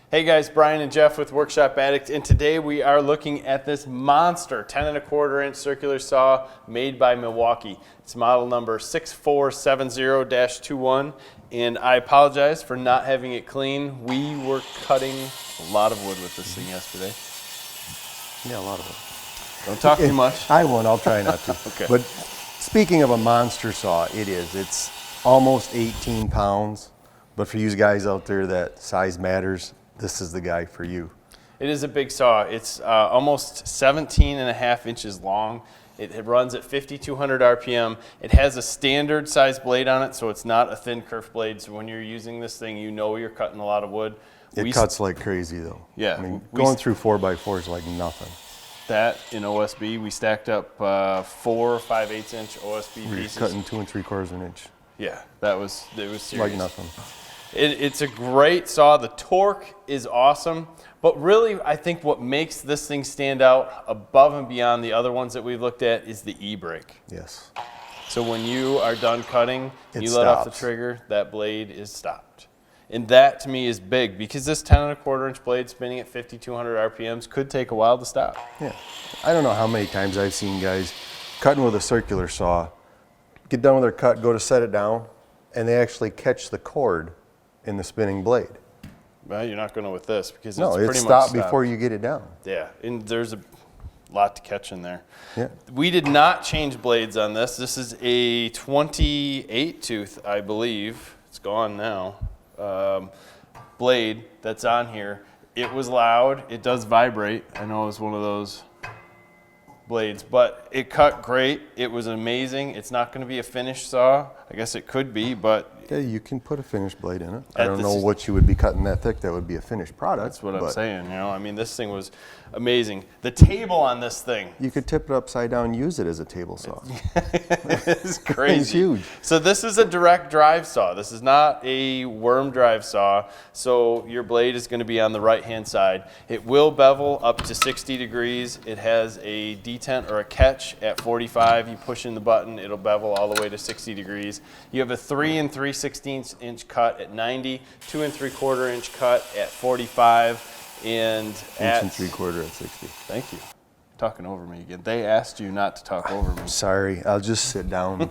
Hey guys, Brian and Jeff with Workshop Addict, and today we are looking at this monster 10 1/4 inch circular saw made by Milwaukee. It's model number 6470-21, and I apologize for not having it clean. We were cutting a lot of wood with this thing yesterday. Yeah, a lot of it. Don't talk too much. I won't, I'll try not to. Okay. But speaking of a monster saw, it's almost 18 pounds. But for you guys out there that size matters, this is the guy for you. It is a big saw. It's almost 17.5 inches long. It runs at 5,200 RPM. It has a standard size blade on it, so it's not a thin kerf blade. So when you're using this thing, you know you're cutting a lot of wood. It cuts like crazy though. Yeah. I mean, going through 4x4 is like nothing. That in OSB, we stacked up 4 5/8 inch OSB pieces. Cutting 2 3/4 of an inch. Yeah, it was serious. Like nothing. It's a great saw. The torque is awesome, but really I think what makes this thing stand out above and beyond the other ones that we've looked at is the e-brake. Yes. So when you are done cutting, you let off the trigger, that blade is stopped. And that to me is big because this 10 1/4 inch blade spinning at 5,200 RPMs could take a while to stop. Yeah. I don't know how many times I've seen guys cutting with a circular saw, get done with their cut, go to set it down, and they actually catch the cord in the spinning blade. Well, you're not going to with this because No, it's pretty it's much stopped before you get it down. Yeah, and there's a lot to catch in there. Yeah. We did not change blades on this. This is a 28 tooth, I believe. It's gone now. Blade that's on here. It was loud. It does vibrate. I know it was one of those blades, but it cut great. It was amazing. It's not going to be a finished saw. I guess it could be, but yeah, you can put a finished blade in it. I don't know what you would be cutting that thick that would be a finished product. That's what I'm saying, you know. I mean, this thing was amazing. The table on this thing. You could tip it upside down and use it as a table saw. It's crazy. It's huge. So this is a direct drive saw. This is not a worm drive saw. So your blade is going to be on the right-hand side. It will bevel up to 60 degrees. It has a detent or a catch at 45. You push in the button, it'll bevel all the way to 60 degrees. You have a 3 3/16 inch cut at 90, 2 3/4 inch cut at 45, and at 1 3/4 at 60. Thank you. Talking over me again. They asked you not to talk over me. Sorry, I'll just sit down.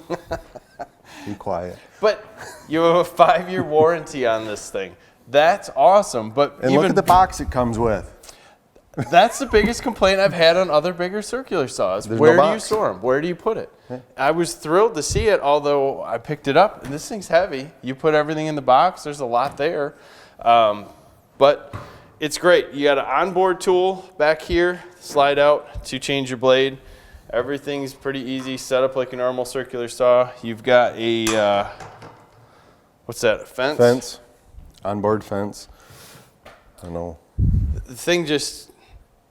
Be quiet. But you have a 5-year warranty on this thing. That's awesome. But And look at the box it comes with. That's the biggest complaint I've had on other bigger circular saws. There's Where no do you box. store them? Where do you put it? Yeah. I was thrilled to see it, although I picked it up, and this thing's heavy. You put everything in the box. There's a lot there. But it's great. You got an onboard tool back here, slide out to change your blade. Everything's pretty easy, set up like a normal circular saw. You've got a, what's that, a fence? Fence, onboard fence. I don't know. The thing just,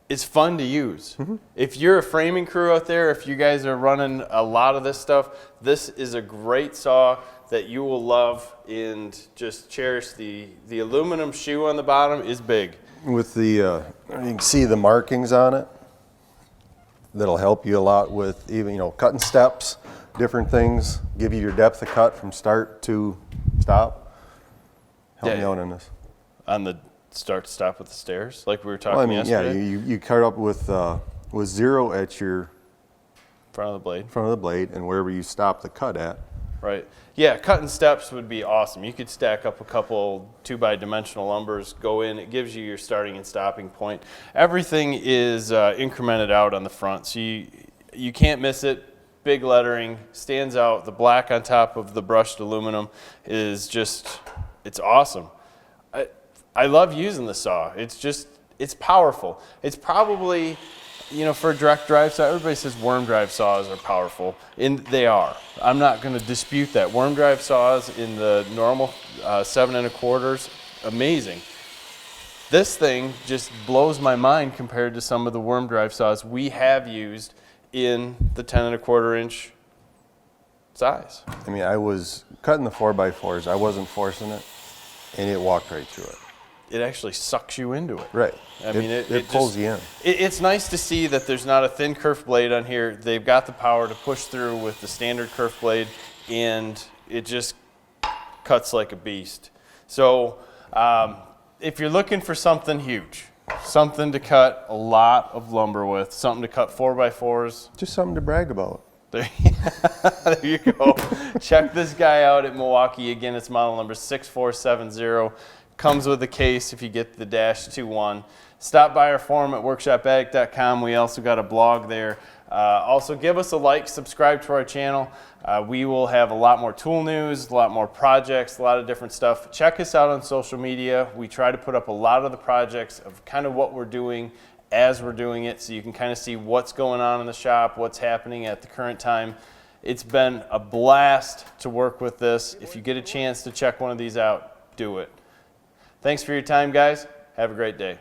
it's fun to use. Mm-hmm. If you're a framing crew out there, if you guys are running a lot of this stuff, this is a great saw that you will love and just cherish. The aluminum shoe on the bottom is big. With the, you can see the markings on it. That'll help you a lot with even, cutting steps, different things, give you your depth of cut from start to stop. Help me out on this. On the start to stop with the stairs, like we were talking yesterday? Yeah, you cut up with 0 at your front of the blade, and wherever you stop the cut at. Right. Yeah, cutting steps would be awesome. You could stack up a couple 2x-dimensional lumbers, go in. It gives you your starting and stopping point. Everything is incremented out on the front, so you can't miss it. Big lettering, stands out. The black on top of the brushed aluminum is just, it's awesome. I love using the saw. It's powerful. It's probably, for a direct drive saw, everybody says worm drive saws are powerful, and they are. I'm not going to dispute that. Worm drive saws in the normal 7 1/4s, amazing. This thing just blows my mind compared to some of the worm drive saws we have used in the 10 1/4 inch size. I mean, I was cutting the 4x4s. I wasn't forcing it, and it walked right through it. It actually sucks you into it. Right. I mean, it pulls you in. It's nice to see that there's not a thin kerf blade on here. They've got the power to push through with the standard kerf blade, and it just cuts like a beast. So if you're looking for something huge, something to cut a lot of lumber with, something to cut 4x4s. Just something to brag about. There you go. Check this guy out at Milwaukee. Again, it's model number 6470. Comes with a case if you get the -21. Stop by our forum at WorkshopAddict.com. We also got a blog there. Also, give us a like, subscribe to our channel. We will have a lot more tool news, a lot more projects, a lot of different stuff. Check us out on social media. We try to put up a lot of the projects of kind of what we're doing as we're doing it, so you can kind of see what's going on in the shop, what's happening at the current time. It's been a blast to work with this. If you get a chance to check one of these out, do it. Thanks for your time, guys. Have a great day.